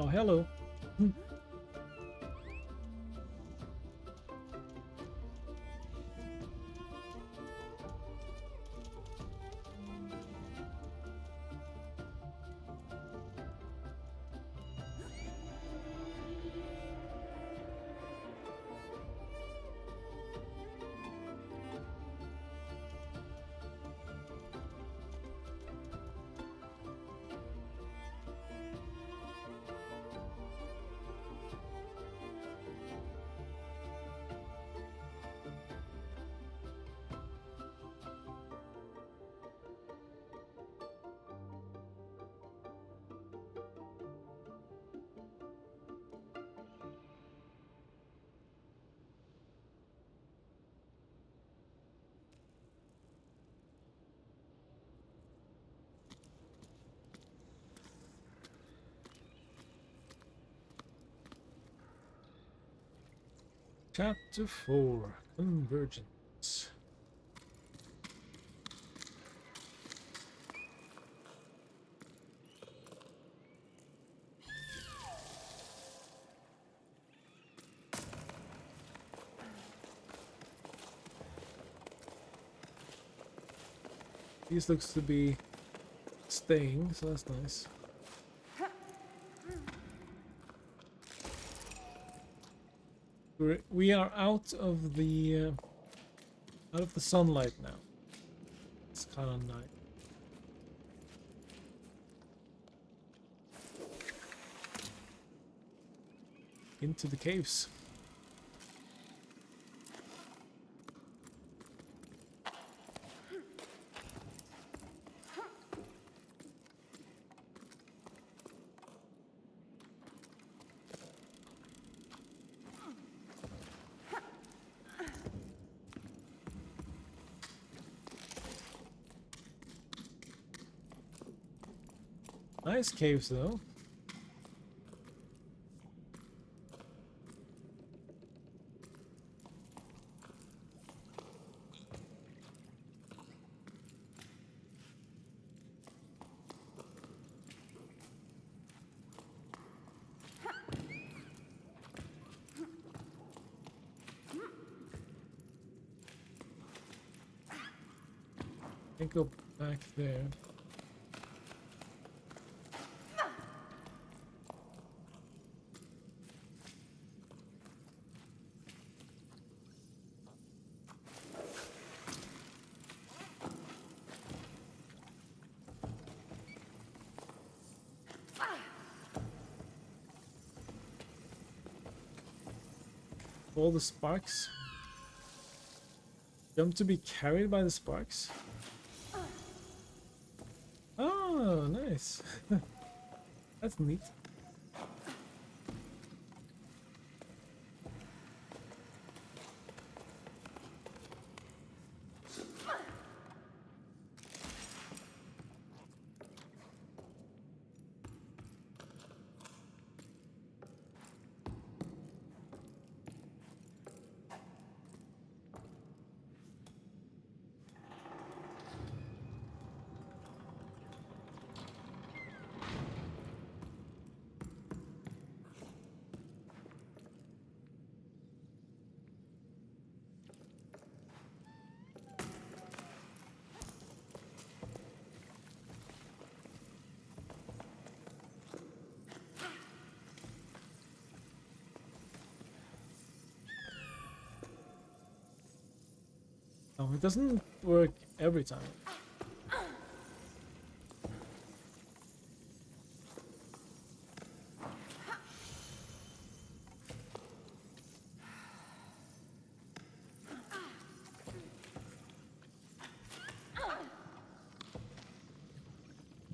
Oh, hello. Chapter 4, Convergence. These looks to be staying, so that's nice. We are out of the sunlight now. It's kind of nice. Into the caves. Nice caves though. Can't go back there. All the sparks. Jump to be carried by the sparks. Oh, nice. That's neat. Oh, it doesn't work every time.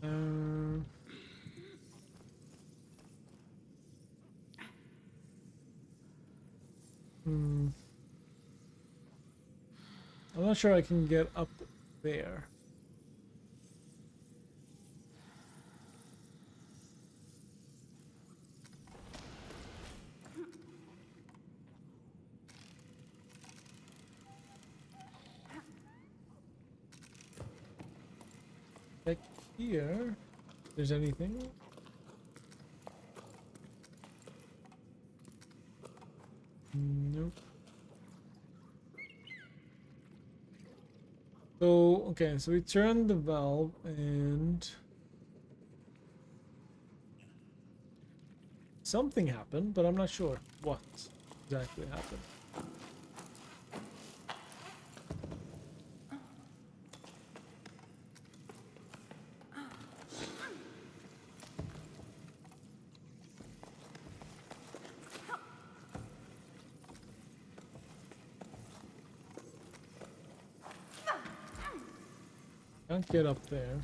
Um, hmm. I'm not sure I can get up there. Check here. If there's anything. Nope. So, okay, so we turned the valve and something happened, but I'm not sure what exactly happened. Can't get up there.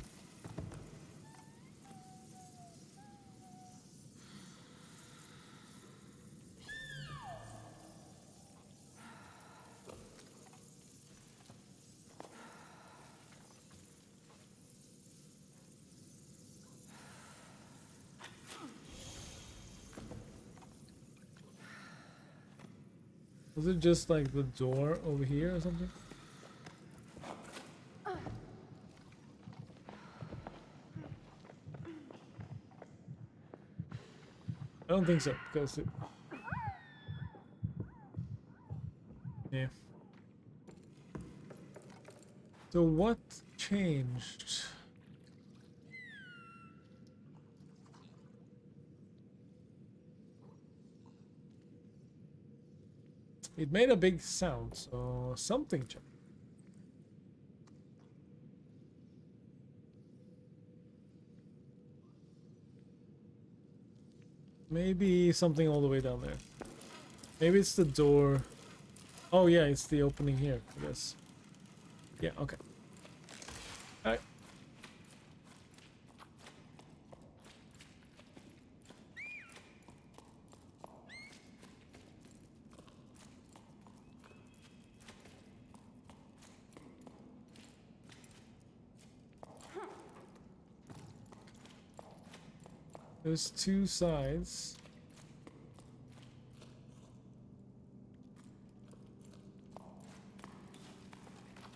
Was it just like the door over here or something? I don't think so, because it... Yeah. So what changed? It made a big sound, so something changed. Maybe something all the way down there. Maybe it's the door. Oh yeah, it's the opening here, I guess. Yeah, okay. Alright. There's two sides.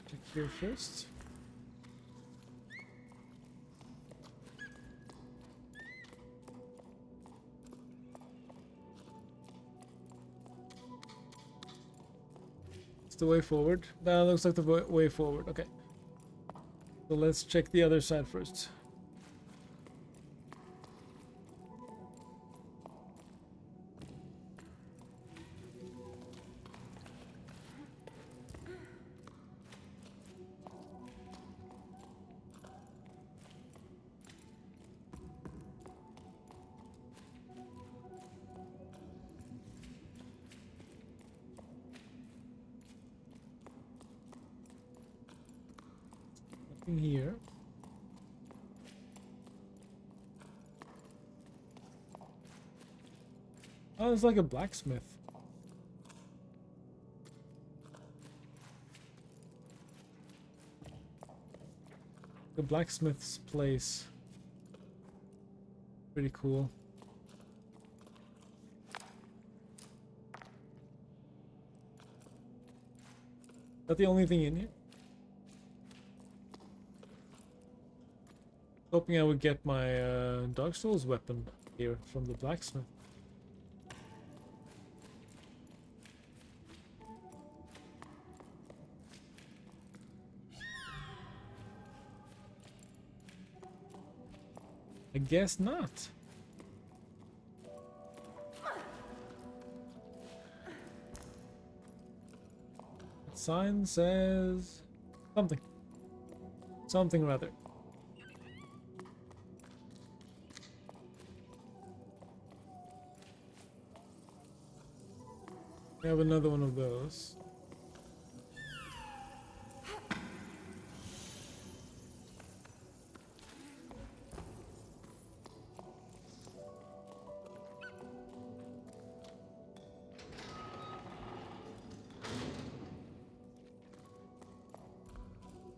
Check here first. It's the way forward. That looks like the way forward. Okay. So let's check the other side first. Nothing here. Oh, it's like a blacksmith. The blacksmith's place. Pretty cool. Is that the only thing in here? Hoping I would get my Dark Souls weapon here from the blacksmith. I guess not. The sign says something. Something rather. We have another one of those.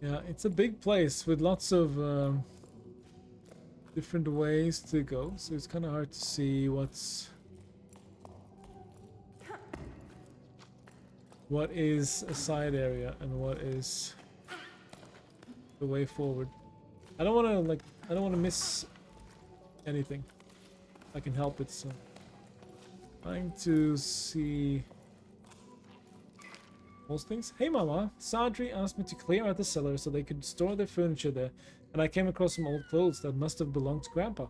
Yeah, it's a big place with lots of different ways to go, so it's kind of hard to see what is a side area and what is the way forward. I don't want to miss anything. I can help it, so trying to see Most things. Hey Mama, Sadri asked me to clear out the cellar so they could store their furniture there, and I came across some old clothes that must have belonged to Grandpa.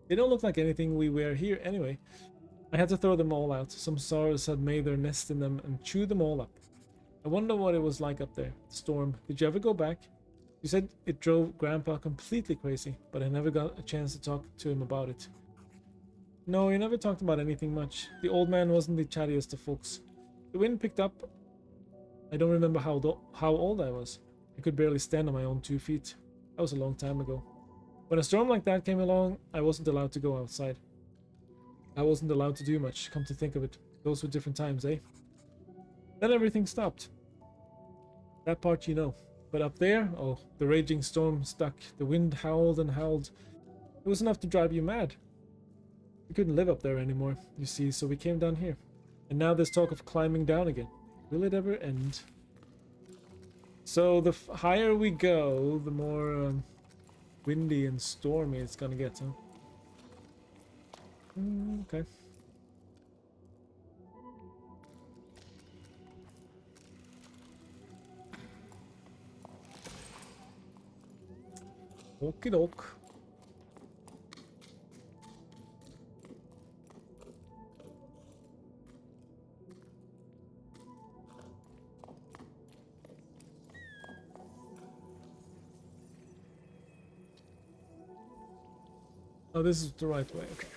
They don't look like anything we wear here anyway. I had to throw them all out. Some saws had made their nest in them and chewed them all up. I wonder what it was like up there. The storm. Did you ever go back? You said it drove Grandpa completely crazy, but I never got a chance to talk to him about it. No, he never talked about anything much. The old man wasn't the chattiest of folks. The wind picked up. I don't remember how old I was. I could barely stand on my own 2 feet. That was a long time ago. When a storm like that came along, I wasn't allowed to go outside. I wasn't allowed to do much, come to think of it. Those were different times, eh? Then everything stopped. That part you know. But up there, oh, the raging storm stuck. The wind howled and howled. It was enough to drive you mad. We couldn't live up there anymore, you see, so we came down here. And now there's talk of climbing down again. Will it ever end? So the higher we go, the more windy and stormy it's gonna get, huh? Okay. Okie doke. Oh, this is the right way. Okay.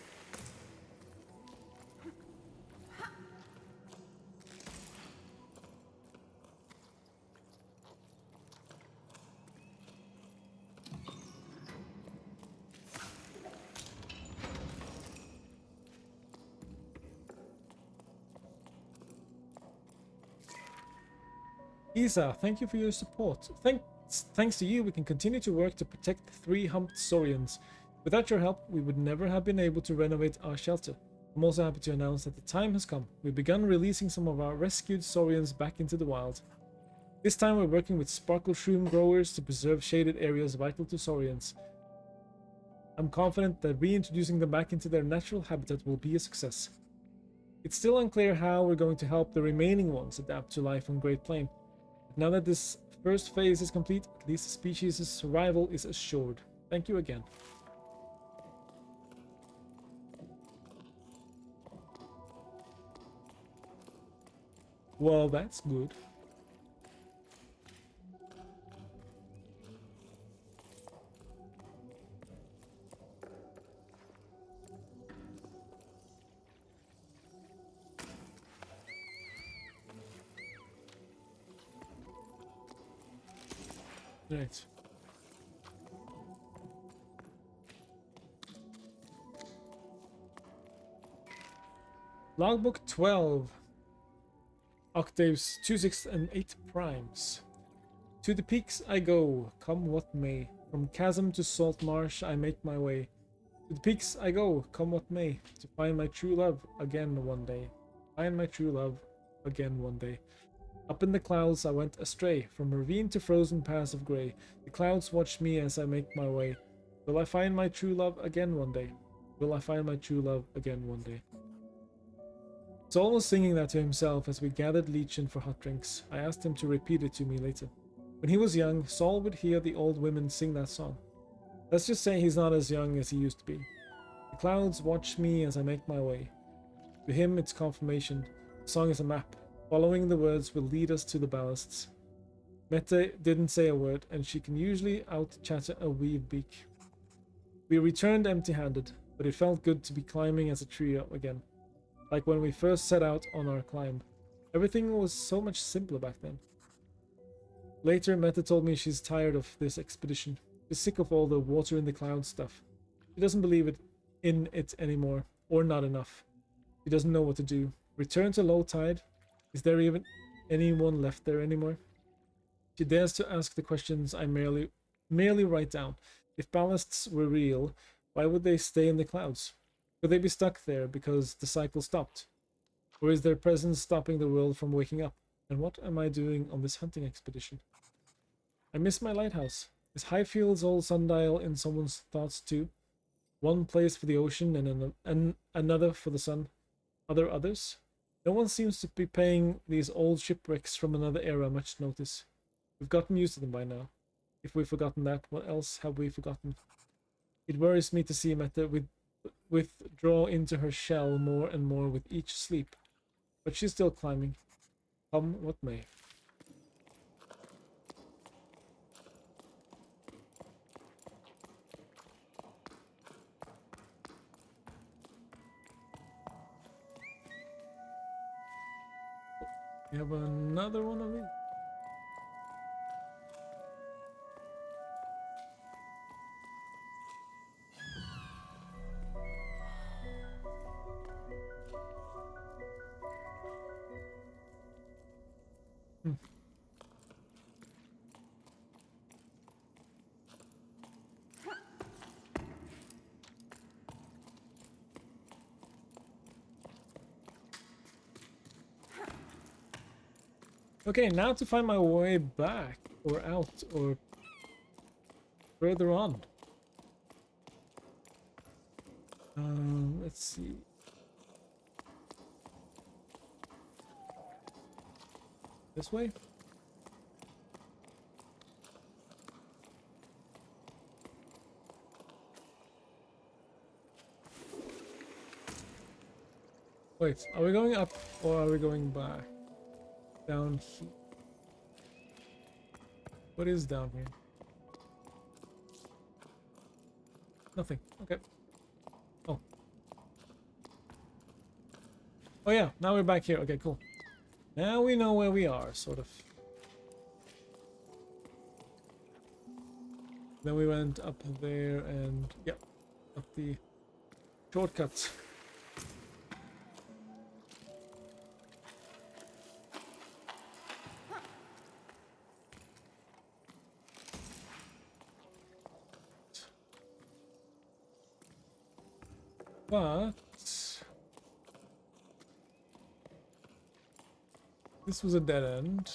Isa, thank you for your support. Thanks to you, we can continue to work to protect the 3-humped saurians. Without your help, we would never have been able to renovate our shelter. I'm also happy to announce that the time has come. We've begun releasing some of our rescued saurians back into the wild. This time we're working with sparkle shroom growers to preserve shaded areas vital to saurians. I'm confident that reintroducing them back into their natural habitat will be a success. It's still unclear how we're going to help the remaining ones adapt to life on Great Plain. But now that this first phase is complete, at least the species' survival is assured. Thank you again. Well, that's good. Right. Logbook 12. Octaves 2, 6, and 8 primes. To the peaks I go, come what may. From chasm to salt marsh I make my way. To the peaks I go, come what may. To find my true love again one day. Find my true love again one day. Up in the clouds I went astray, from ravine to frozen pass of grey. The clouds watch me as I make my way. Will I find my true love again one day? Will I find my true love again one day? Saul was singing that to himself as we gathered lichen for hot drinks. I asked him to repeat it to me later. When he was young, Saul would hear the old women sing that song. Let's just say he's not as young as he used to be. The clouds watch me as I make my way. To him it's confirmation. The song is a map. Following the words will lead us to the ballasts. Mette didn't say a word, and she can usually out-chatter a weave beak. We returned empty-handed, but it felt good to be climbing as a trio again. Like when we first set out on our climb. Everything was so much simpler back then. Later, Mette told me she's tired of this expedition. She's sick of all the water in the clouds stuff. She doesn't believe in it anymore, or not enough. She doesn't know what to do. Return to low tide? Is there even anyone left there anymore? She dares to ask the questions I merely write down. If ballasts were real, why would they stay in the clouds? Could they be stuck there because the cycle stopped? Or is their presence stopping the world from waking up? And what am I doing on this hunting expedition? I miss my lighthouse. Is Highfield's old sundial in someone's thoughts too? One place for the ocean and another for the sun. Others? No one seems to be paying these old shipwrecks from another era much notice. We've gotten used to them by now. If we've forgotten that, what else have we forgotten? It worries me to see Meta withdraw into her shell more and more with each sleep. But she's still climbing. Come what may. We have another one of these. Hmm. Okay, now to find my way back, or out, or further on. Let's see. This way? Wait, are we going up or are we going back? Down here. What is down here? Nothing. Okay. Oh. Oh yeah, now we're back here. Okay, cool. Now we know where we are, sort of. Then we went up there and, yeah, up the shortcut. But this was a dead end.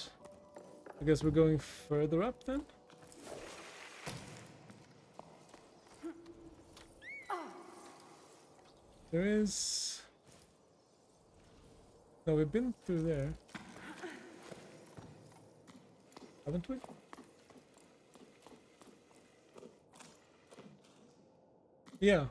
I guess we're going further up then? There is... No, we've been through there. Haven't we? Yeah.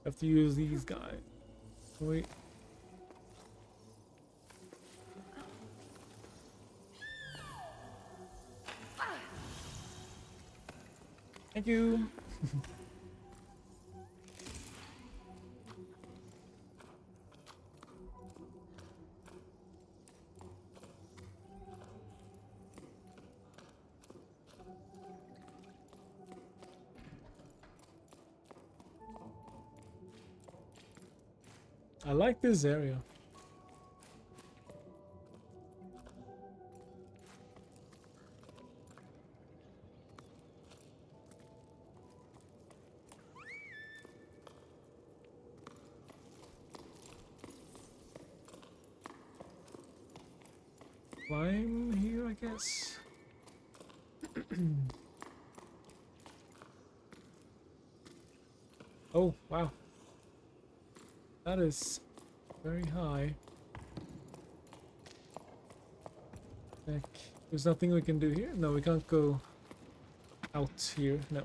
Have to use these guys. Wait. Thank you. I like this area. Climb here, I guess. Oh, wow. That is very high. Heck, there's nothing we can do here? No, we can't go out here. No.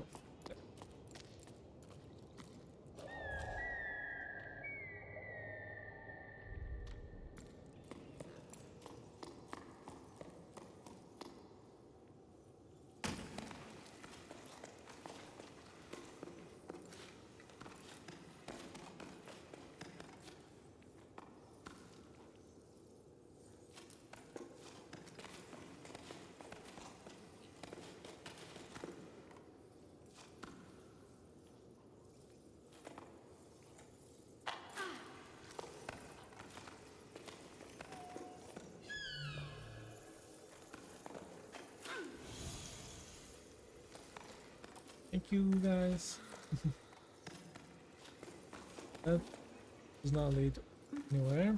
Thank you, guys. That does not lead anywhere.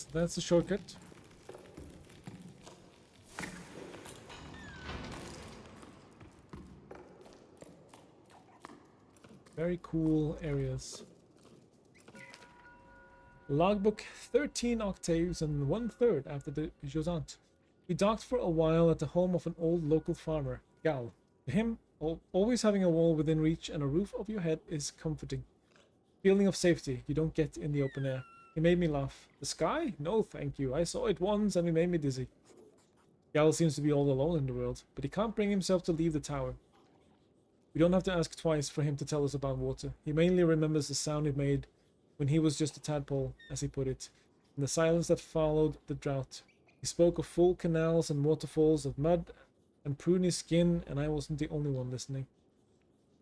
So that's the shortcut. Very cool areas. Logbook 13 octaves and 1/3 after the JUSANT. We docked for a while at the home of an old local farmer, Gal. To him, always having a wall within reach and a roof over your head is comforting. Feeling of safety you don't get in the open air. He made me laugh. The sky? No, thank you. I saw it once and it made me dizzy. Gal seems to be all alone in the world, but he can't bring himself to leave the tower. We don't have to ask twice for him to tell us about water. He mainly remembers the sound it made when he was just a tadpole, as he put it, and the silence that followed the drought. He spoke of full canals and waterfalls, of mud and pruny skin, and I wasn't the only one listening.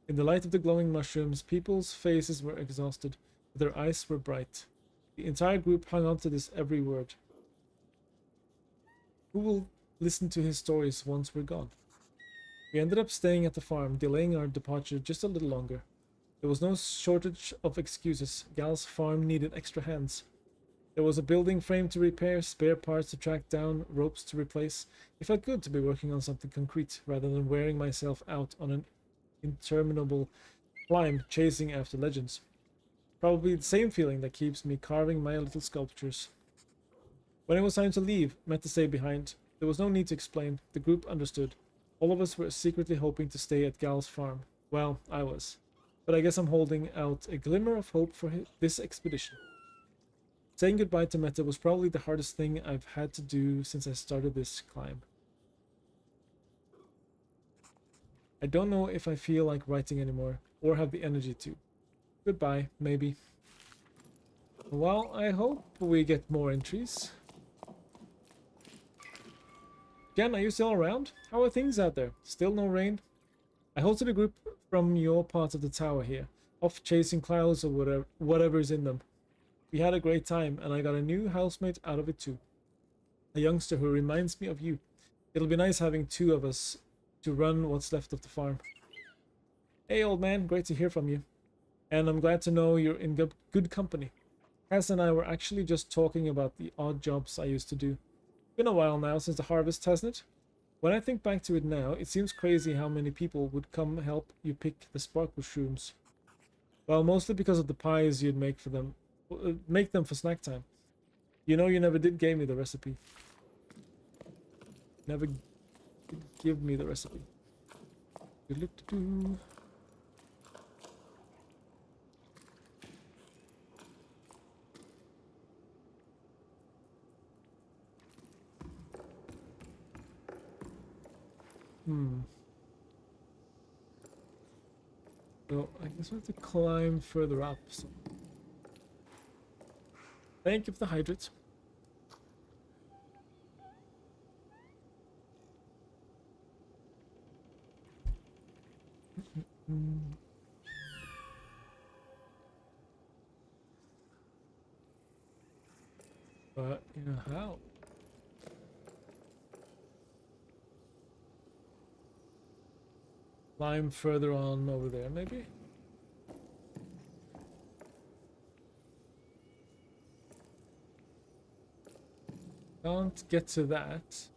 In the light of the glowing mushrooms, people's faces were exhausted, but their eyes were bright. The entire group hung on to this every word. Who will listen to his stories once we're gone? We ended up staying at the farm, delaying our departure just a little longer. There was no shortage of excuses. Gal's farm needed extra hands. There was a building frame to repair, spare parts to track down, ropes to replace. It felt good to be working on something concrete, rather than wearing myself out on an interminable climb chasing after legends. Probably the same feeling that keeps me carving my little sculptures. When it was time to leave, met to stay behind. There was no need to explain. The group understood. All of us were secretly hoping to stay at Gal's farm. Well, I was. But I guess I'm holding out a glimmer of hope for this expedition. Saying goodbye to Meta was probably the hardest thing I've had to do since I started this climb. I don't know if I feel like writing anymore, or have the energy to. Goodbye, maybe. Well, I hope we get more entries. Jen, are you still around? How are things out there? Still no rain? I hosted a group from your part of the tower here, off chasing clouds or whatever's in them. We had a great time, and I got a new housemate out of it too. A youngster who reminds me of you. It'll be nice having two of us to run what's left of the farm. Hey, old man, great to hear from you. And I'm glad to know you're in good company. Cass and I were actually just talking about the odd jobs I used to do. Been a while now since the harvest, hasn't it? When I think back to it now, it seems crazy how many people would come help you pick the sparkle shrooms. Well, mostly because of the pies you'd make for them. Make them for snack time. You know, you never did give me the recipe. Never did give me the recipe. Do-do-do-do. So I guess we have to climb further up. So. Thank you for the hydrates. But yeah, how? Climb further on over there, maybe? Can't get to that.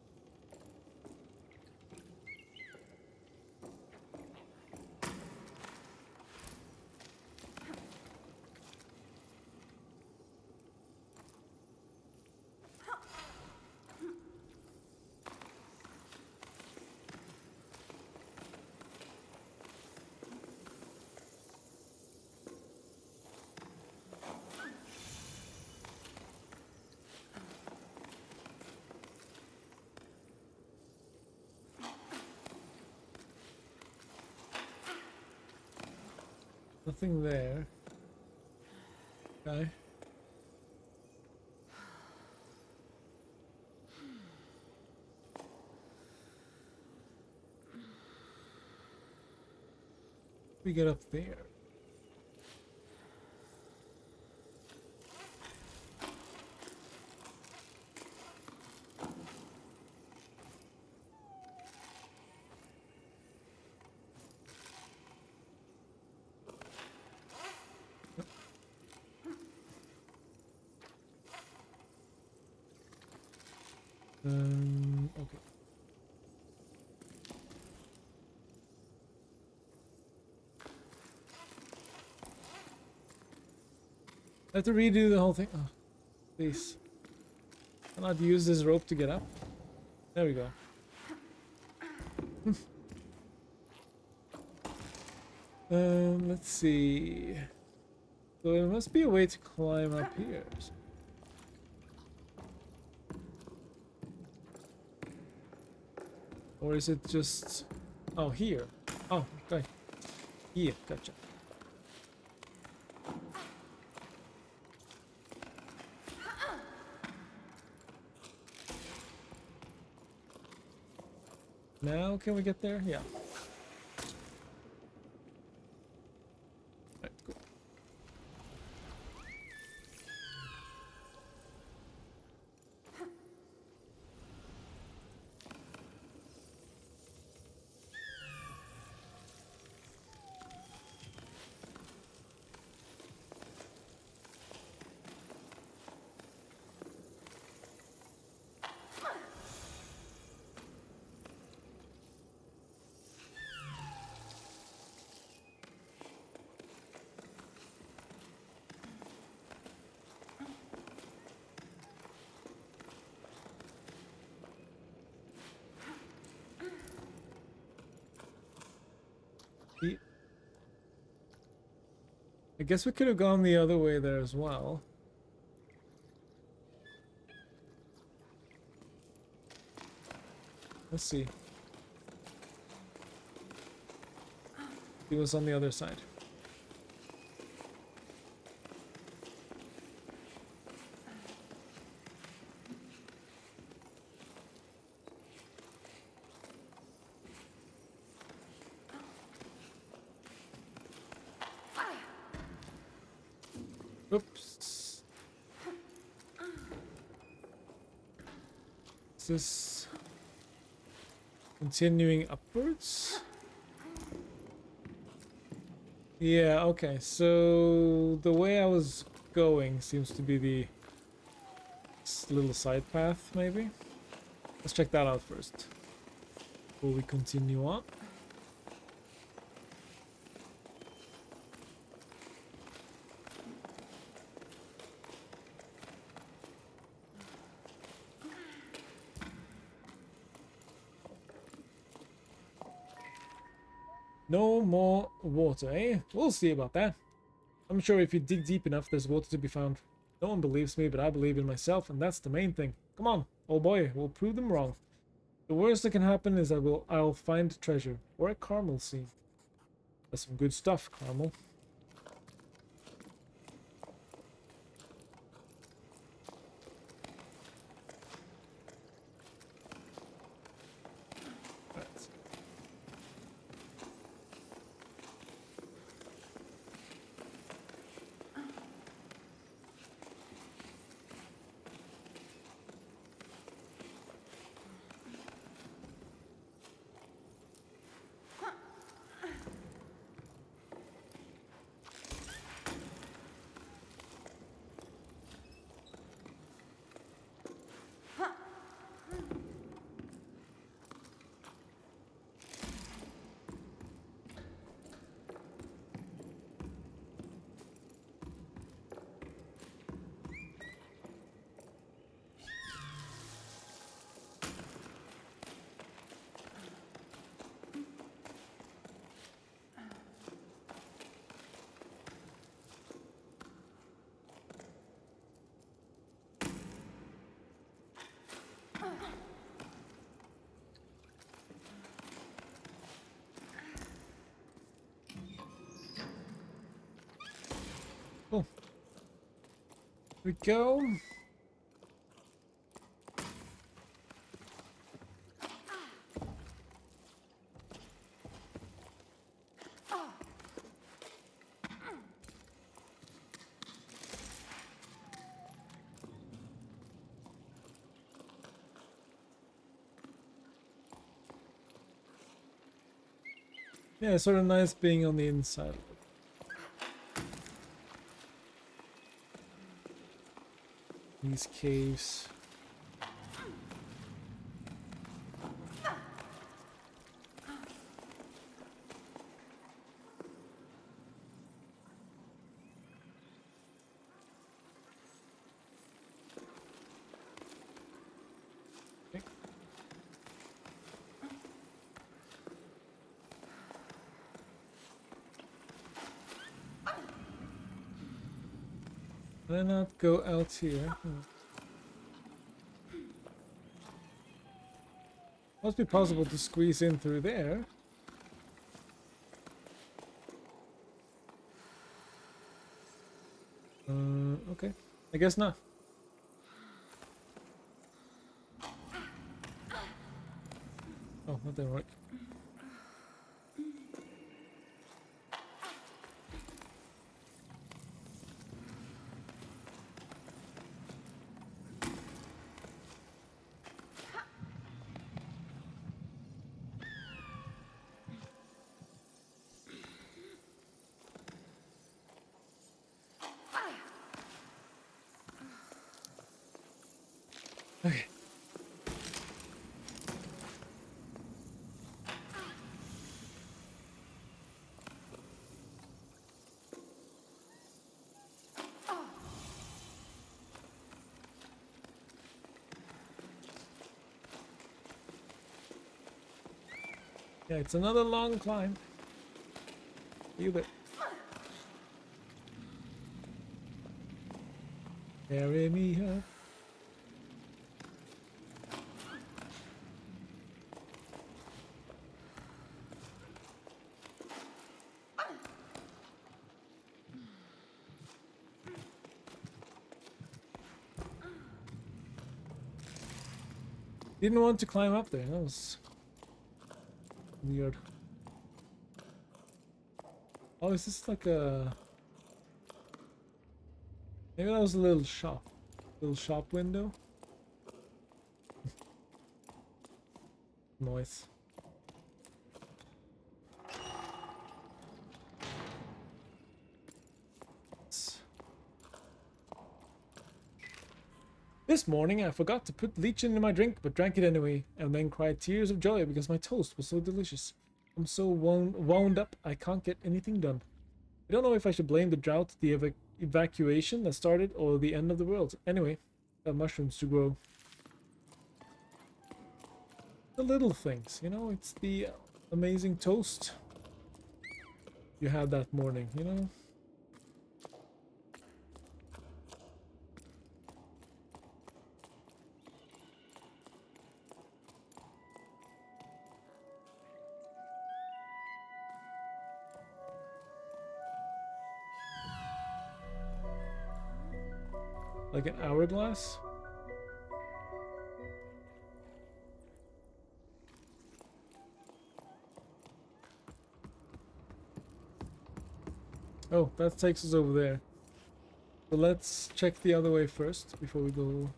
Nothing there. Okay. We get up there. Okay. I have to redo the whole thing. Oh, please. Cannot use this rope to get up. There we go. Let's see. So there must be a way to climb up here. Or is it just... Oh, here. Oh, okay. Here, gotcha. Now can we get there? Yeah. Right, cool. I guess we could have gone the other way there as well. Let's see. He was on the other side. Oops. Is this continuing upwards? Yeah, okay. So the way I was going seems to be the little side path, maybe? Let's check that out first before we continue on. No more water, eh? We'll see about that. I'm sure if you dig deep enough, there's water to be found. No one believes me, but I believe in myself, and that's the main thing. Come on, old boy, we'll prove them wrong. The worst that can happen is I'll find treasure, or a caramel seed. That's some good stuff, caramel. Cool. Here we go. Yeah, it's sort of nice being on the inside. These caves. Can I not go out here? Must be possible to squeeze in through there. Okay. I guess not. Oh, that didn't work. Okay. Yeah, it's another long climb. You bet. Carry me up. Didn't want to climb up there. That was weird. Oh, is this like a... Maybe that was a little shop. Little shop window. Noise. This morning I forgot to put lichen in my drink, but drank it anyway, and then cried tears of joy because my toast was so delicious. I'm so wound up I can't get anything done. I don't know if I should blame the drought, the evacuation that started, or the end of the world. Anyway, got mushrooms to grow. The little things, you know, it's the amazing toast you had that morning, you know? Like an hourglass? Oh, that takes us over there. So let's check the other way first before we go...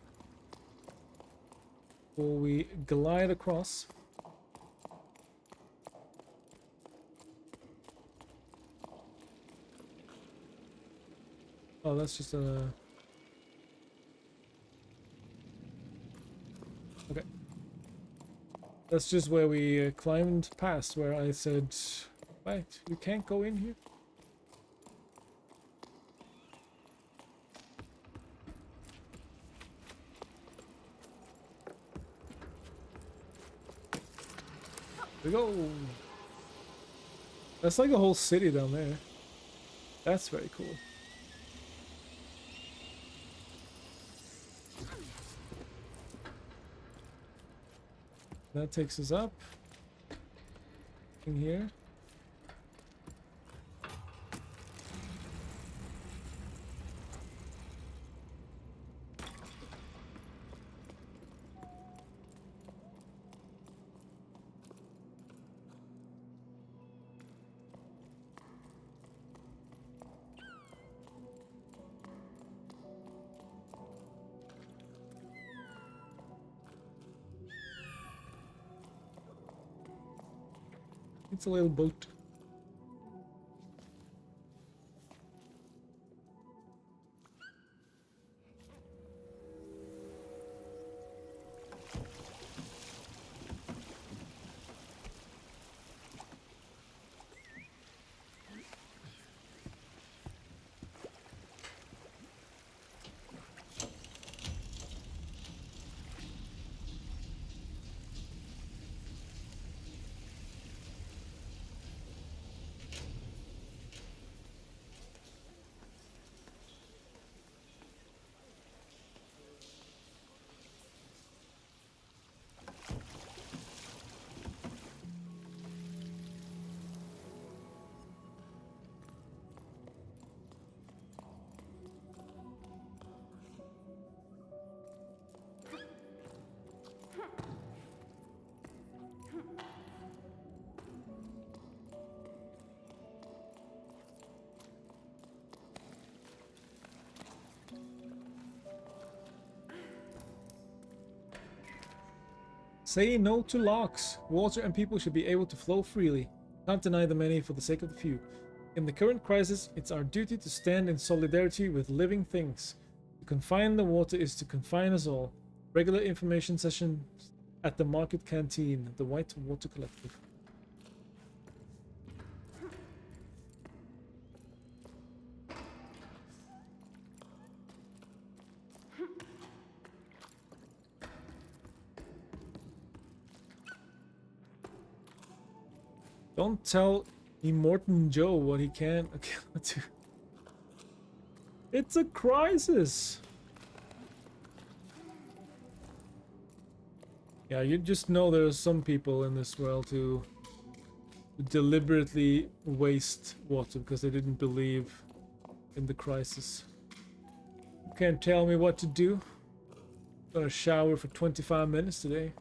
Before we glide across. Oh, that's just a... Okay. That's just where we climbed past, where I said, wait, you can't go in here? There we go! That's like a whole city down there. That's very cool. That takes us up. In here. It's a little boat. Say no to locks. Water and people should be able to flow freely. Can't deny the many for the sake of the few. In the current crisis, it's our duty to stand in solidarity with living things. To confine the water is to confine us all. Regular information sessions at the market canteen, the White Water Collective. Don't tell Immortan Joe what he can. Okay, it's a crisis. Yeah, you just know there are some people in this world who deliberately waste water because they didn't believe in the crisis. You can't tell me what to do. I'm gonna shower for 25 minutes today.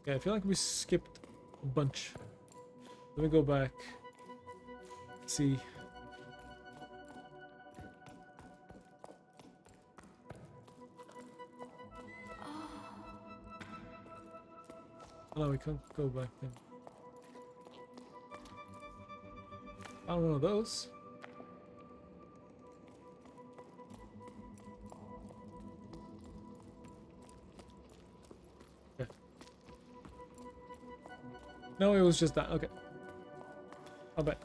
Okay, I feel like we skipped a bunch. Let me go back. Let's see. Oh, no, we can't go back then. Found one of those. Okay. No, it was just that. Okay. I'll bet.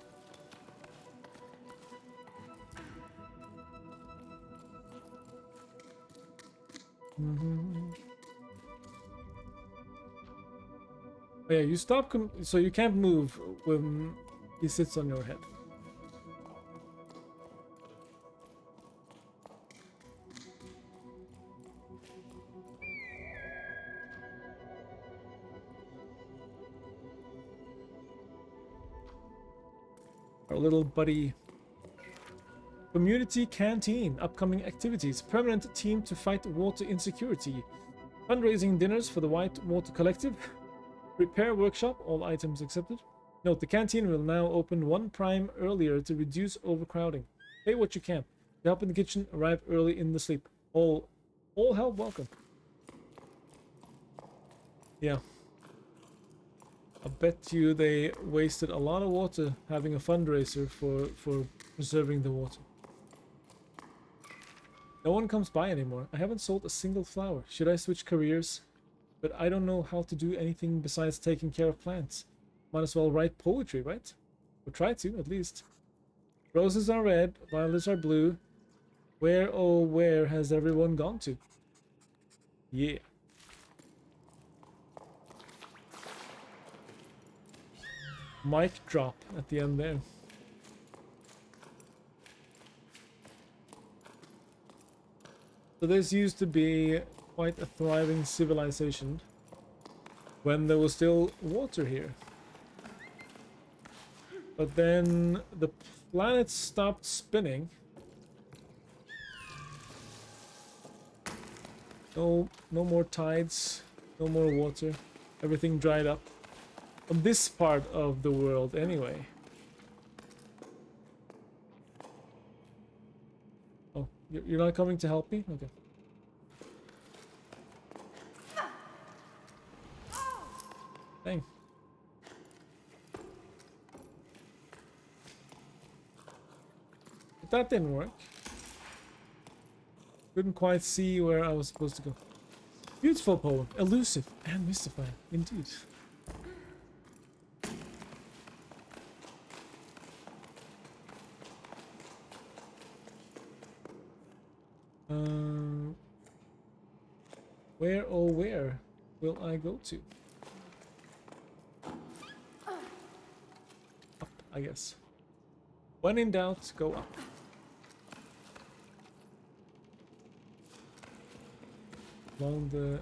Oh, yeah, you stop. So you can't move when he sits on your head. Our little buddy. Community canteen. Upcoming activities. Permanent team to fight water insecurity. Fundraising dinners for the White Water Collective. Repair workshop. All items accepted. Note, the canteen will now open 1 prime earlier to reduce overcrowding. Pay what you can. To help in the kitchen, arrive early in the sleep. All help welcome. Yeah. I bet you they wasted a lot of water having a fundraiser for preserving the water. No one comes by anymore. I haven't sold a single flower. Should I switch careers? But I don't know how to do anything besides taking care of plants. Might as well write poetry, right? Or try to, at least. Roses are red, violets are blue. Where, oh, where has everyone gone to? Yeah. Mic drop at the end there. So this used to be quite a thriving civilization when there was still water here. But then the planet stopped spinning. No more tides, no more water. Everything dried up. On this part of the world anyway. Oh, you're not coming to help me? Okay. Dang. But that didn't work. Couldn't quite see where I was supposed to go. Beautiful poem, elusive and mystifying, indeed. Where, oh where will I go to? Up, I guess. When in doubt, go up. Along the...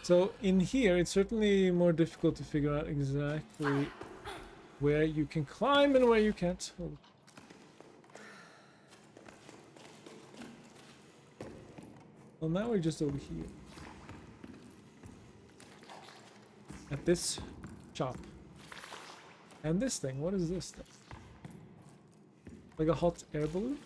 So in here, it's certainly more difficult to figure out exactly where you can climb and where you can't. Oh. Well, now we're just over here. At this shop. And this thing, what is this thing? Like a hot air balloon?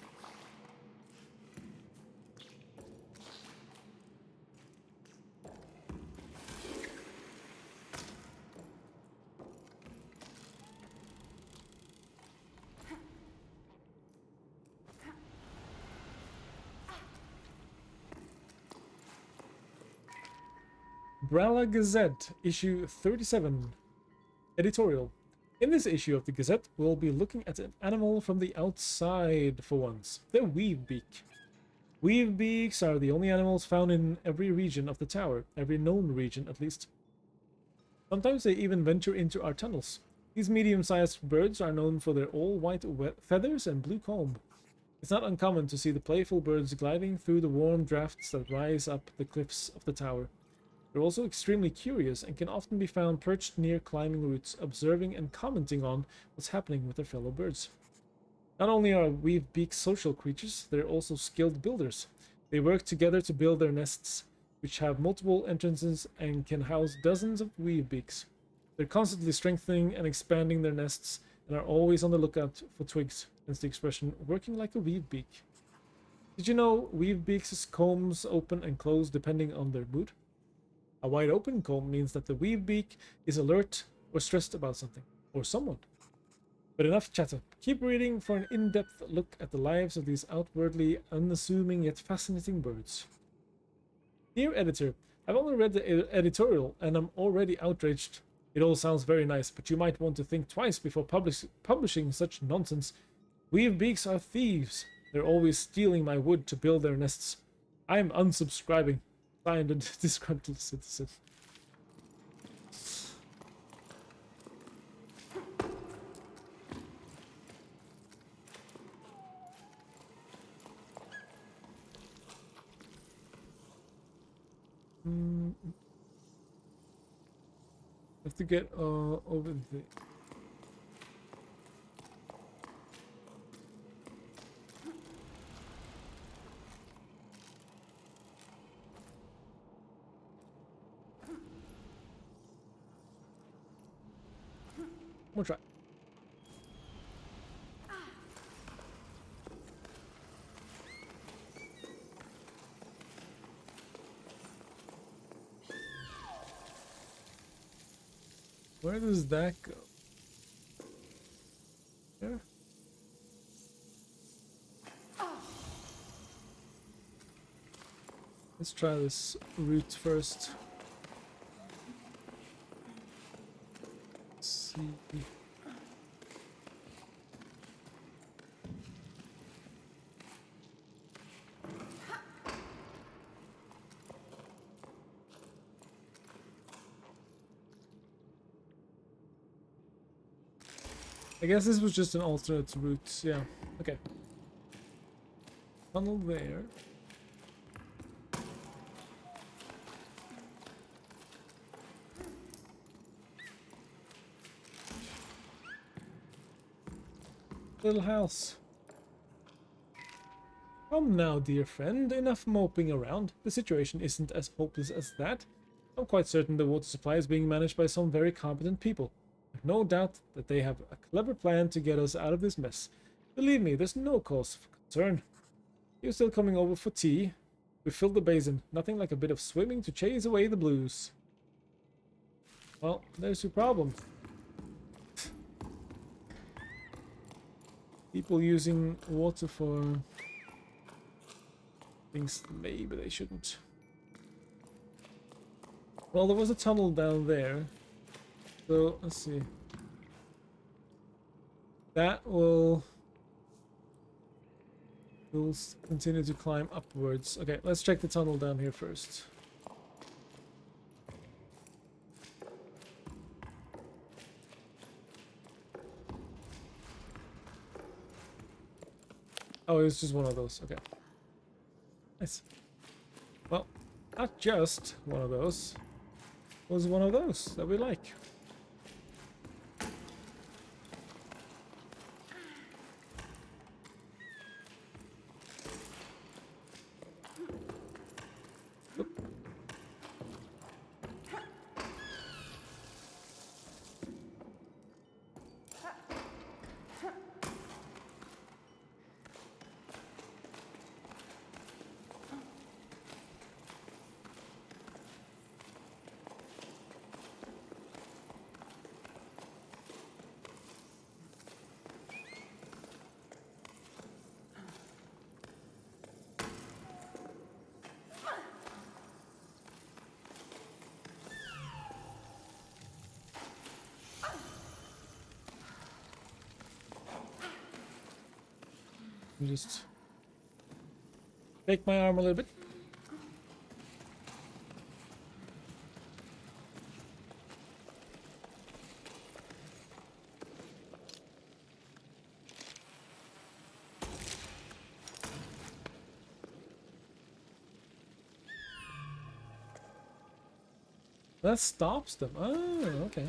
Brala Gazette, issue 37. Editorial. In this issue of the Gazette, we'll be looking at an animal from the outside for once. The weavebeak. Weavebeaks are the only animals found in every region of the tower, every known region at least. Sometimes they even venture into our tunnels. These medium-sized birds are known for their all-white feathers and blue comb. It's not uncommon to see the playful birds gliding through the warm drafts that rise up the cliffs of the tower. They're also extremely curious and can often be found perched near climbing roots, observing and commenting on what's happening with their fellow birds. Not only are weavebeaks social creatures, they're also skilled builders. They work together to build their nests, which have multiple entrances and can house dozens of weavebeaks. They're constantly strengthening and expanding their nests and are always on the lookout for twigs, hence the expression working like a weavebeak. Did you know weavebeaks' combs open and close depending on their mood? A wide open comb means that the weavebeak is alert or stressed about something, or someone. But enough chatter. Keep reading for an in-depth look at the lives of these outwardly unassuming yet fascinating birds. Dear editor, I've only read the editorial and I'm already outraged. It all sounds very nice, but you might want to think twice before publishing such nonsense. Weavebeaks are thieves. They're always stealing my wood to build their nests. I'm unsubscribing. Signed a disgruntled citizen. Have to get over the. We'll try. Where does that go? There? Let's try this route first. Let's see. I guess this was just an alternate route, yeah. Okay. Tunnel there. Little house. Come now, dear friend, enough moping around. The situation isn't as hopeless as that. I'm quite certain the water supply is being managed by some very competent people. I've no doubt that they have a clever plan to get us out of this mess. Believe me, there's no cause for concern. You're still coming over for tea? We filled the basin. Nothing like a bit of swimming to chase away the blues. Well, there's your problem. People using water for things maybe they shouldn't. Well, there was a tunnel down there. So, let's see. That will continue to climb upwards. Okay, let's check the tunnel down here first. Oh, it's just one of those. Okay. Nice. Well, not just one of those. It was one of those that we like. Just take my arm a little bit. That stops them. Oh, okay.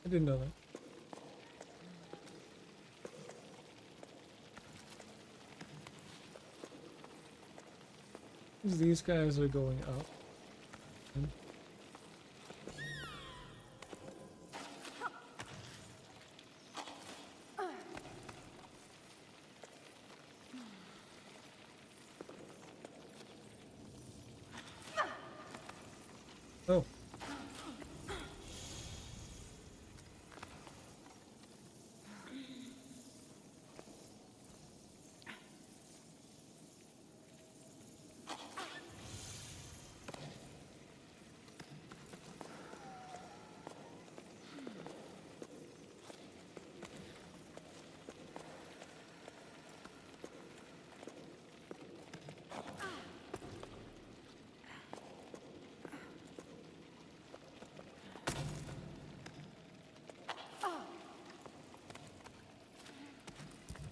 I didn't know that. These guys are going up. Oh.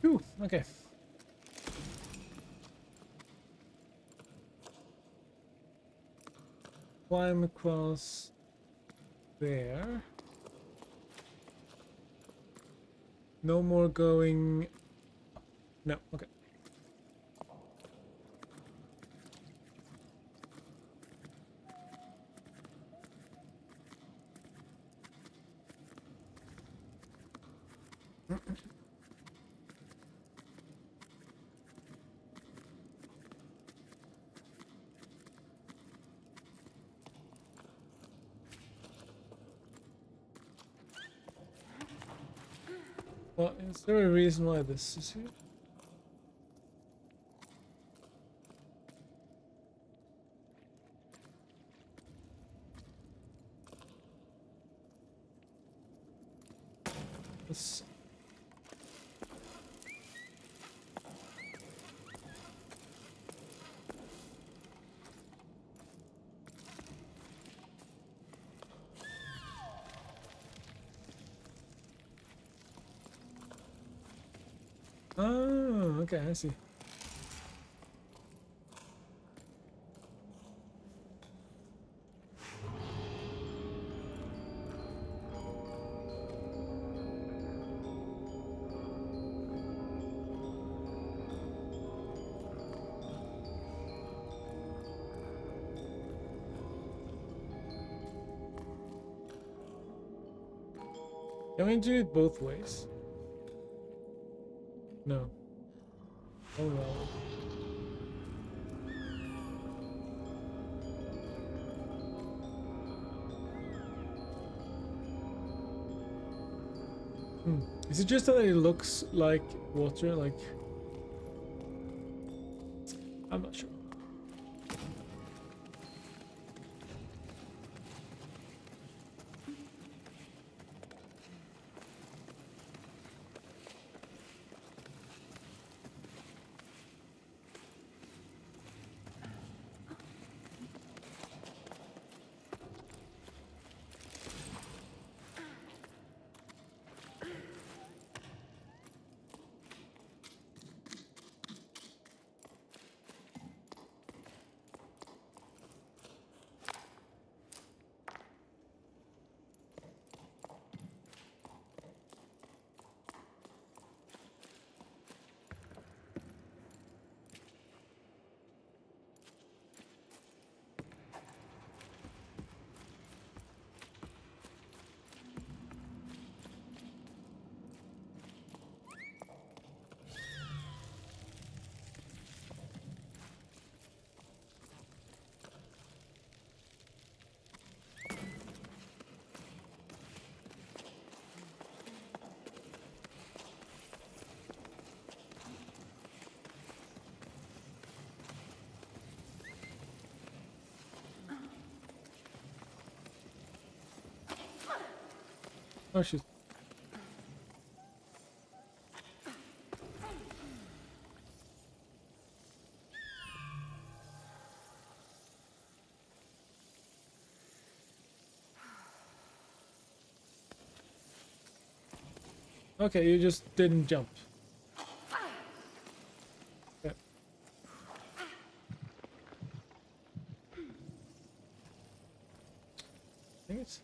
Whew, okay. Climb across there. No more going. No, okay. Well, is there a reason why this is here? Let's... Oh, okay, I see. Can we do it both ways? No. Oh well. Is it just that it looks like water? Like... I'm not sure. Oh shit. Okay, you just didn't jump. Okay. Dang it.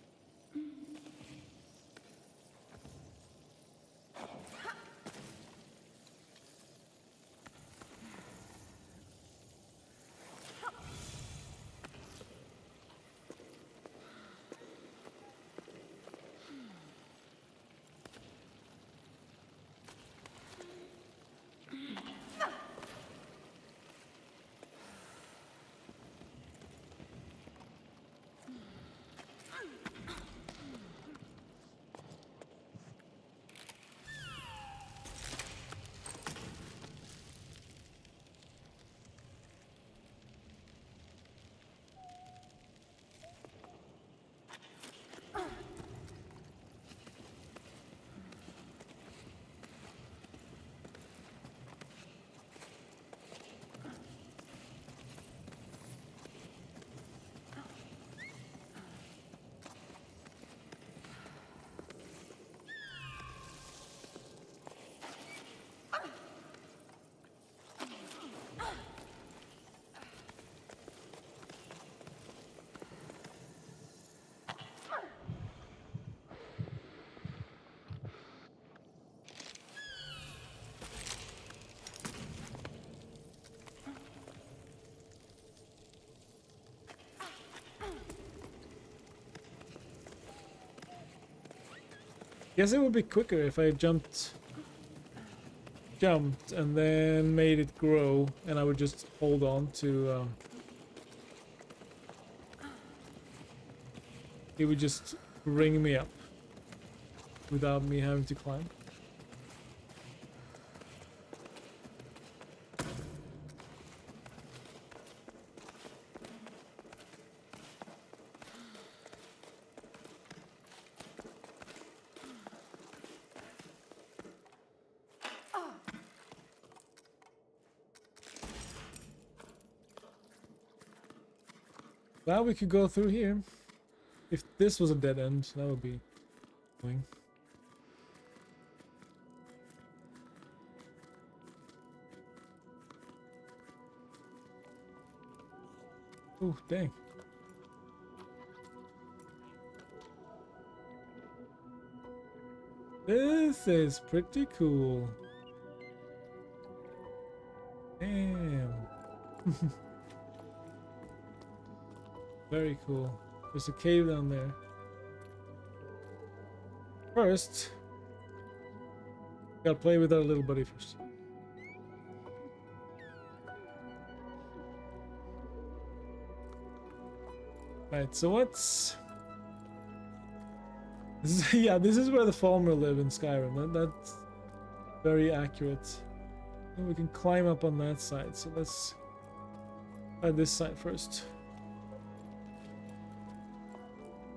Guess it would be quicker if I jumped and then made it grow, and I would just hold on to it would just bring me up without me having to climb. Glad we could go through here. If this was a dead end, that would be annoying. Oh, dang. This is pretty cool. Damn. Very cool. There's a cave down there. First, gotta play with our little buddy first. Right, so what's... yeah, this is where the Falmer live in Skyrim. That's very accurate. And we can climb up on that side, so let's try this side first.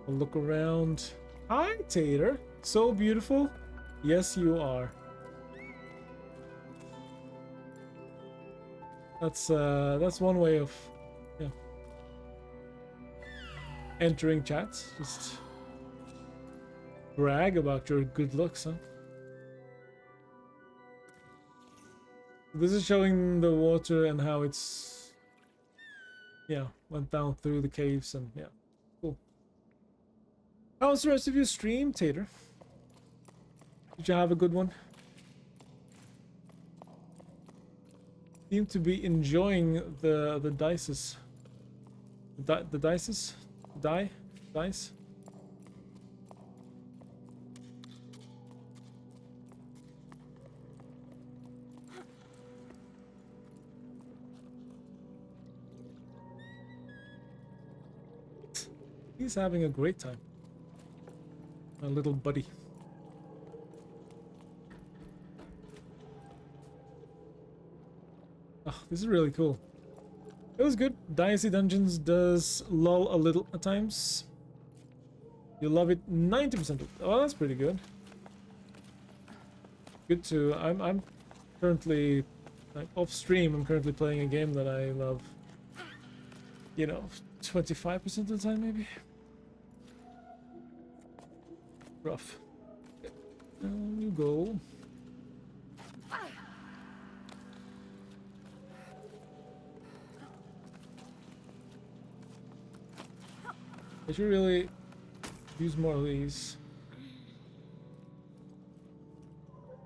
We'll look around. Hi, Tater. So beautiful. Yes, you are. That's one way of, yeah, entering chats. Just brag about your good looks, huh? This is showing the water and how it's, yeah, went down through the caves and yeah, cool. How was the rest of your stream, Tater? Did you have a good one? Seem to be enjoying the dices. The dices? Dice? He's having a great time. My little buddy. Oh, this is really cool. It was good. Dicey Dungeons does lull a little at times. You love it 90%. Oh, that's pretty good. Good too. I'm currently, like, off stream. I'm currently playing a game that I love. You know, 25% of the time maybe. Rough. Down you go. I should really use more of these.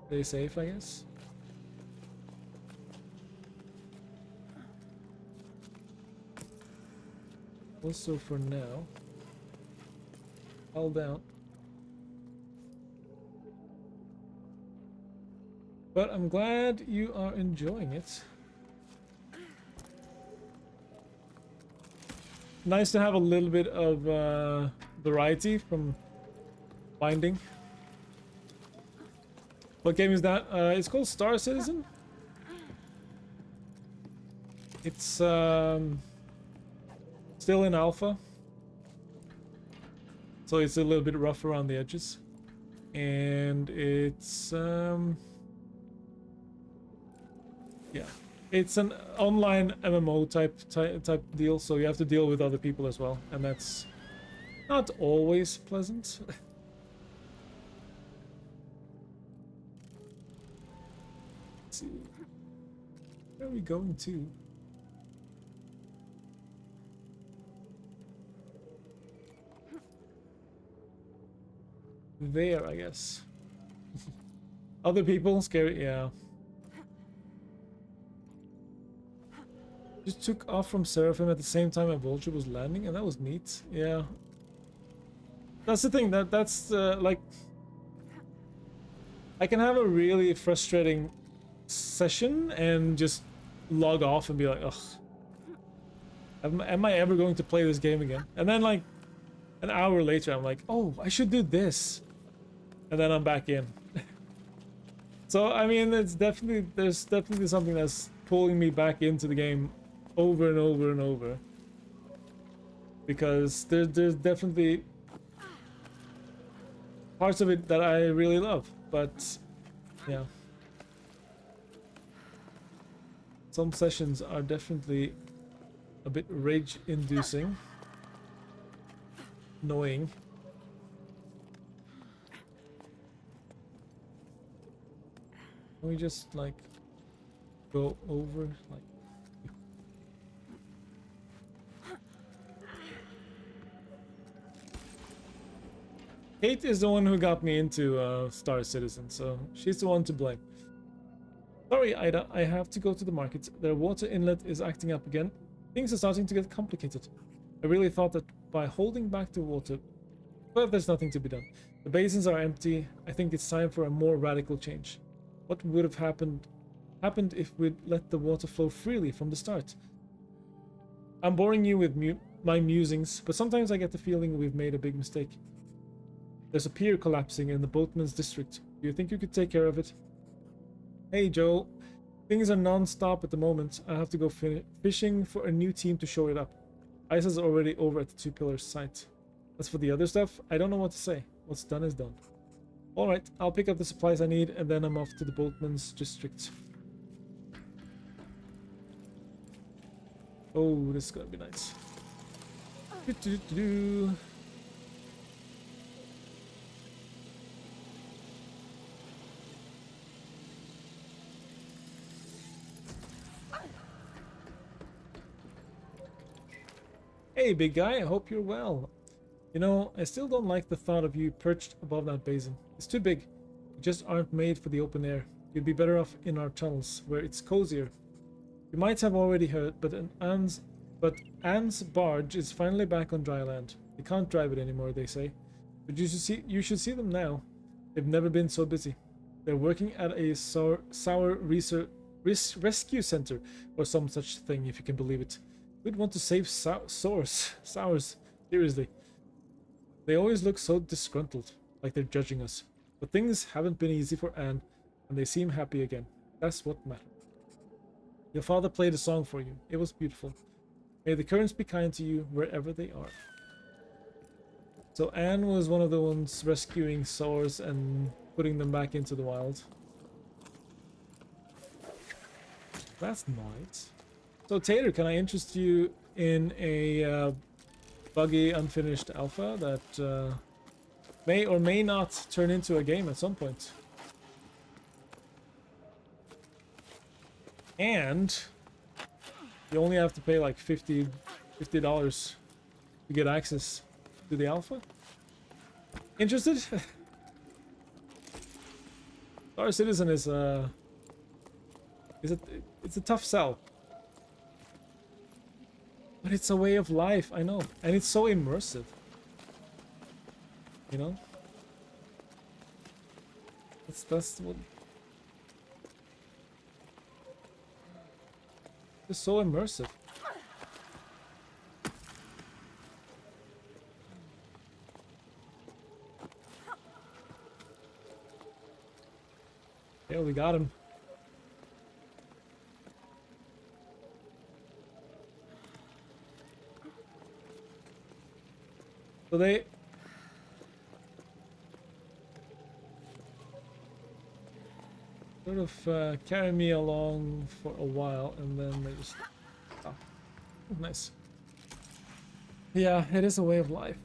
Stay safe, I guess. Also for now. All down. But I'm glad you are enjoying it. Nice to have a little bit of variety from binding. What game is that? It's called Star Citizen. It's still in alpha, so it's a little bit rough around the edges, and it's yeah, it's an online MMO type deal, so you have to deal with other people as well, and that's not always pleasant. Let's see, where are we going to? There, I guess. Other people, scary, yeah. Just took off from Seraphim at the same time a vulture was landing, and that was neat. Yeah. That's the thing, that's like... I can have a really frustrating session and just log off and be like, ugh. Am I ever going to play this game again? And then like, an hour later I'm like, oh, I should do this. And then I'm back in. So, I mean, there's definitely something that's pulling me back into the game over and over and over. Because there's definitely parts of it that I really love, but yeah. Some sessions are definitely a bit rage-inducing. Annoying. Can we just like go over like Kate is the one who got me into Star Citizen, so she's the one to blame. Sorry, Ida, I have to go to the market. Their water inlet is acting up again. Things are starting to get complicated. I really thought that by holding back the water, but there's nothing to be done. The basins are empty. I think it's time for a more radical change. What would have happened if we'd let the water flow freely from the start? I'm boring you with my musings, but sometimes I get the feeling we've made a big mistake. There's a pier collapsing in the boatman's district. Do you think you could take care of it? Hey Joel, things are non-stop at the moment. I have to go fishing for a new team to show it up. Isa's already over at the Two Pillars site. As for the other stuff, I don't know what to say. What's done is done. Alright, I'll pick up the supplies I need and then I'm off to the boatman's district. Oh, this is gonna be nice. Hey, big guy, I hope you're well. You know, I still don't like the thought of you perched above that basin. It's too big. You just aren't made for the open air. You'd be better off in our tunnels, where it's cozier. You might have already heard, but Anne's barge is finally back on dry land. They can't drive it anymore, they say. But you should see them now. They've never been so busy. They're working at a sour rescue center, or some such thing, if you can believe it. We'd want to save sours. Seriously. They always look so disgruntled, like they're judging us. But things haven't been easy for Anne, and they seem happy again. That's what matters. Your father played a song for you. It was beautiful. May the currents be kind to you wherever they are. So Anne was one of the ones rescuing sours and putting them back into the wild. That's nice. So Tater, can I interest you in a buggy unfinished alpha that may or may not turn into a game at some point. And you only have to pay like $50 to get access to the alpha. Interested? Star Citizen is it's a tough sell. But it's a way of life, I know. And it's so immersive. You know? That's what... It's so immersive. Yeah, we got him. So they... sort of carry me along for a while, and then they just... Oh, nice. Yeah, it is a way of life.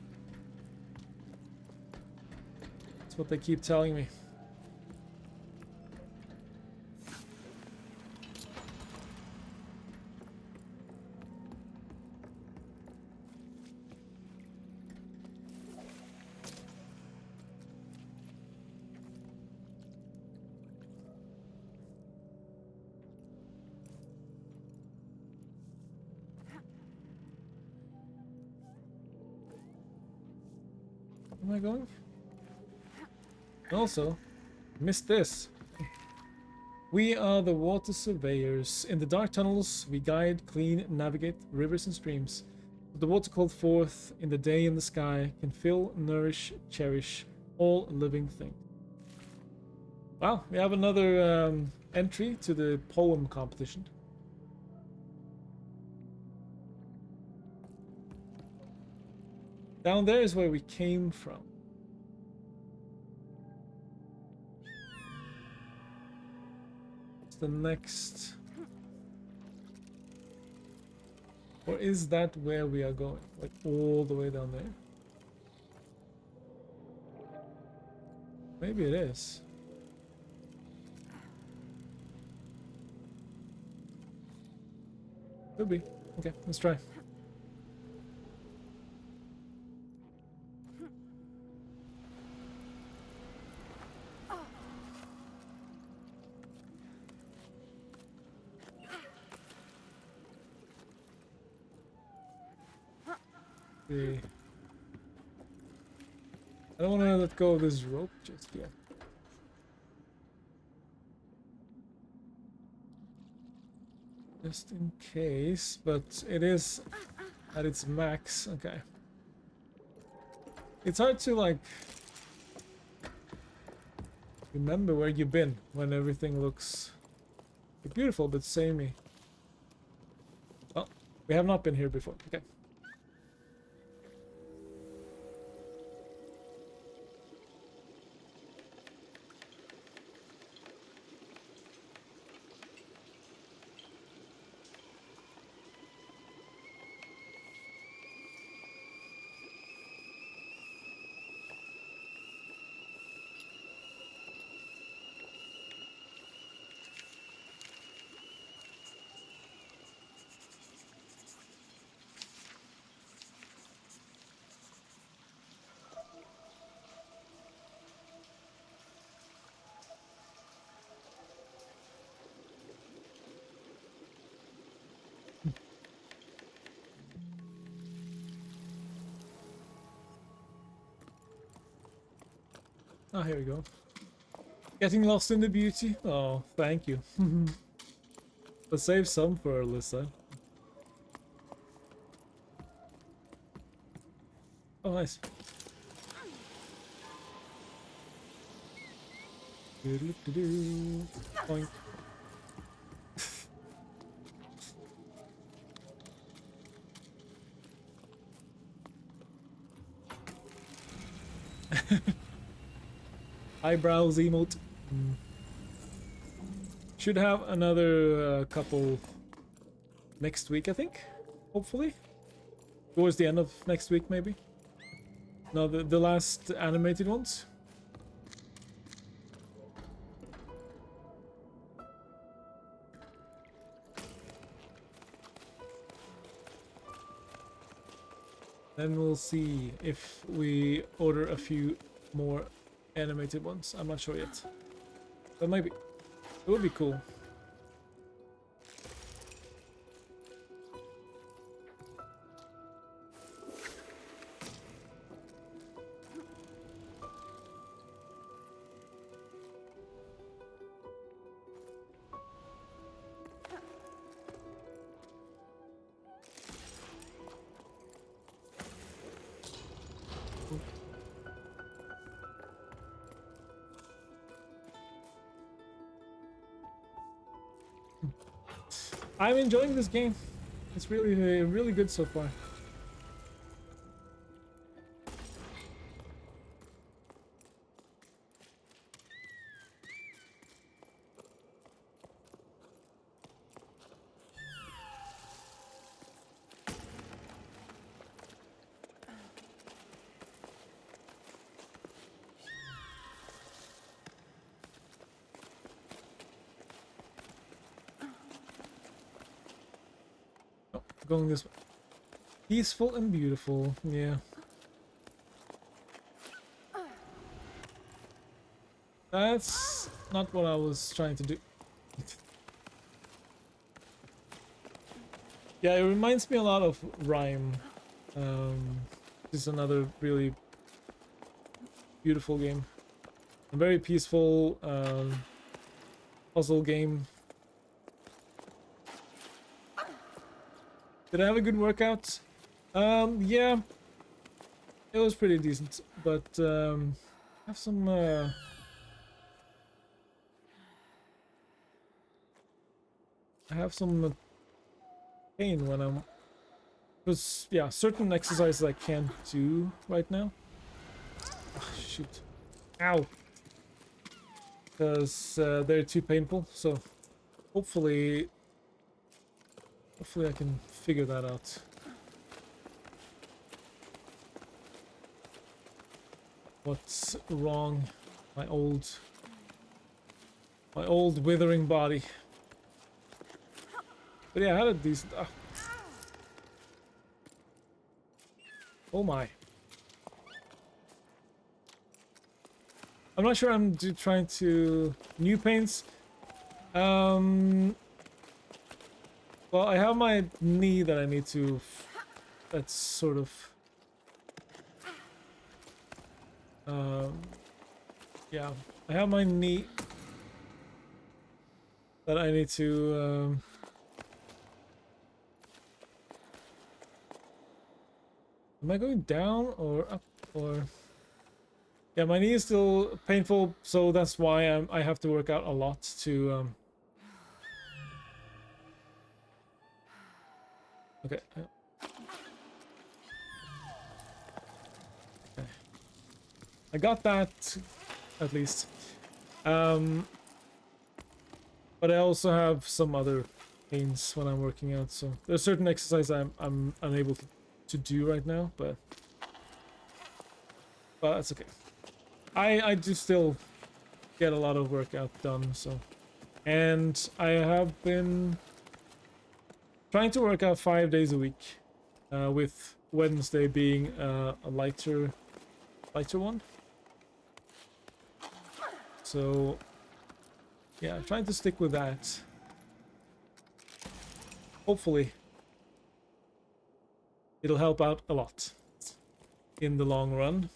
That's what they keep telling me. Where am I going? Also, missed this. We are the water surveyors. In the dark tunnels, we guide, clean, navigate rivers and streams. The water called forth in the day in the sky can fill, nourish, cherish all living things. Wow, we have another entry to the poem competition. Down there is where we came from. What's the next? Or is that where we are going? Like all the way down there? Maybe it is. Could be. Okay, let's try. See. I don't want to let go of this rope just yet. Just in case, but it is at its max. Okay. It's hard to like remember where you've been when everything looks beautiful but samey. Oh, we have not been here before. Okay. Oh, here we go. Getting lost in the beauty. Oh, thank you. But save some for Alyssa. Oh, nice. Boink. Eyebrows emote. Should have another couple next week, I think. Hopefully. Towards the end of next week, maybe. No, the last animated ones. Then we'll see if we order a few more animated ones. I'm not sure yet. But maybe. It would be cool. I'm enjoying this game. It's really, really good so far. Going this way. Peaceful and beautiful, yeah. That's not what I was trying to do. Yeah, it reminds me a lot of Rhyme. This is another really beautiful game. A very peaceful puzzle game. Did I have a good workout? Yeah. It was pretty decent, but I have some I have some pain when I'm, because yeah, certain exercises I can't do right now. Oh, shoot. Ow. Because they're too painful, so hopefully I can figure that out. What's wrong? My old withering body. But yeah, I had a decent... Oh my. I'm not sure I'm trying to... New paints? Well, I have my knee that I need to... That's sort of... yeah, I have my knee that I need to... Am I going down or up or... Yeah, my knee is still painful, so that's why I have to work out a lot to... Okay. Okay. I got that, at least. But I also have some other pains when I'm working out, so there's certain exercises I'm unable to do right now, but that's okay. I do still get a lot of workout done, so, and I have been trying to work out 5 days a week, with Wednesday being a lighter one. So yeah, trying to stick with that. Hopefully it'll help out a lot in the long run.